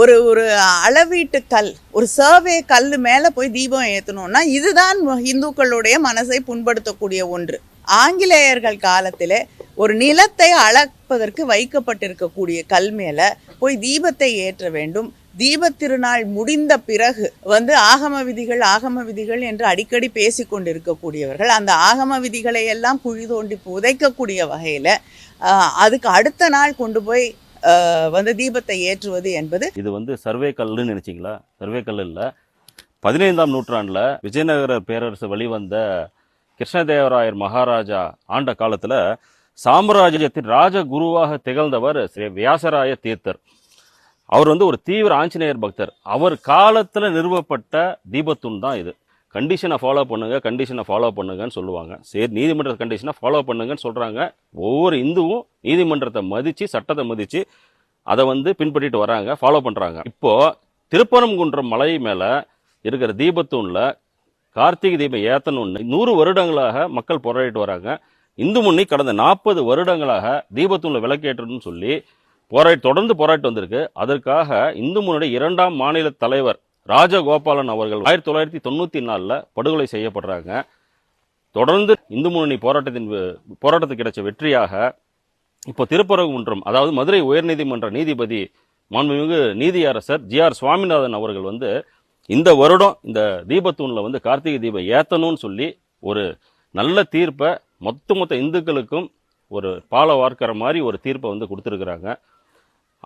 ஒரு ஒரு அளவீட்டு கல், ஒரு சர்வே கல் மேலே போய் தீபம் ஏற்றணும்னா இதுதான் இந்துக்களுடைய மனசை புண்படுத்தக்கூடிய ஒன்று. ஆங்கிலேயர்கள் காலத்தில் ஒரு நிலத்தை அளப்பதற்கு வைக்கப்பட்டிருக்கக்கூடிய கல் மேலே போய் தீபத்தை ஏற்ற வேண்டும். தீபத் திருநாள் முடிந்த பிறகு ஆகம விதிகள் என்று அடிக்கடி பேசி கொண்டிருக்கக்கூடியவர்கள் அந்த ஆகம விதிகளை எல்லாம் குழி தோண்டி புதைக்கக்கூடிய வகையில் அதுக்கு அடுத்த நாள் கொண்டு போய் தீபத்தை ஏற்றுவது என்பது இது சர்வே கல்லுன்னு நினைச்சிங்களா? சர்வே கல் இல்லை. 15ஆம் நூற்றாண்டில் விஜயநகர பேரரசு வெளிவந்த கிருஷ்ணதேவராயர் மகாராஜா ஆண்ட காலத்தில் சாம்ராஜ்யத்தின் ராஜகுருவாக திகழ்ந்தவர் ஸ்ரீ வியாசராய தீர்த்தர். அவர் ஒரு தீவிர ஆஞ்சநேயர் பக்தர். அவர் காலத்தில் நிறுவப்பட்ட தீபத்தூண் தான் இது. கண்டிஷனை ஃபாலோ பண்ணுங்கன்னு சொல்லுவாங்க. சரி, நீதிமன்ற கண்டிஷனை ஃபாலோ பண்ணுங்கன்னு சொல்கிறாங்க. ஒவ்வொரு இந்துவும் நீதிமன்றத்தை மதித்து சட்டத்தை மதித்து அதை பின்பற்றிட்டு வராங்க, ஃபாலோ பண்ணுறாங்க. இப்போது திருப்பரங்குன்றம் மலை மேலே இருக்கிற தீபத்தூணில் கார்த்திகை தீபம் ஏற்றணும்னு 100 வருடங்களாக மக்கள் போராடிட்டு வராங்க. இந்து முன்னணி கடந்த 40 வருடங்களாக தீபத்தூணில் விளக்கேற்றணும்னு சொல்லி தொடர்ந்து போராட்டி வந்திருக்கு. அதற்காக இந்து முன்னணி 2ஆம் மாநில தலைவர் ராஜகோபாலன் அவர்கள் 1994 படுகொலை செய்யப்படுறாங்க. தொடர்ந்து இந்து முன்னணி போராட்டத்துக்கு கிடைச்ச வெற்றியாக இப்போ திருப்பரங்குன்றம், அதாவது மதுரை உயர்நீதிமன்ற நீதிபதி மாண்புமிகு நீதியரசர் GR சுவாமிநாதன் அவர்கள் இந்த வருடம் இந்த தீபத்தூணில் கார்த்திகை தீபம் ஏற்றணும்னு சொல்லி ஒரு நல்ல தீர்ப்பை மொத்த இந்துக்களுக்கும் ஒரு பால வார்க்கிற மாதிரி ஒரு தீர்ப்பை கொடுத்துருக்குறாங்க.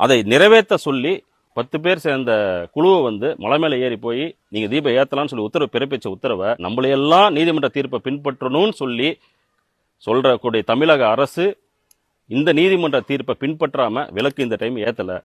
அதை நிறைவேற்ற சொல்லி 10 பேர் சேர்ந்த குழுவை மலை மேலே ஏறி போய் நீங்கள் தீபம் ஏற்றலாம்னு சொல்லி பிறப்பிச்ச உத்தரவை நம்மளையெல்லாம் நீதிமன்ற தீர்ப்பை பின்பற்றணும்னு சொல்லி சொல்கிறக்கூடிய தமிழக அரசு இந்த நீதிமன்ற தீர்ப்பை பின்பற்றாமல் விலக்கு இந்த டைம் ஏற்றலை.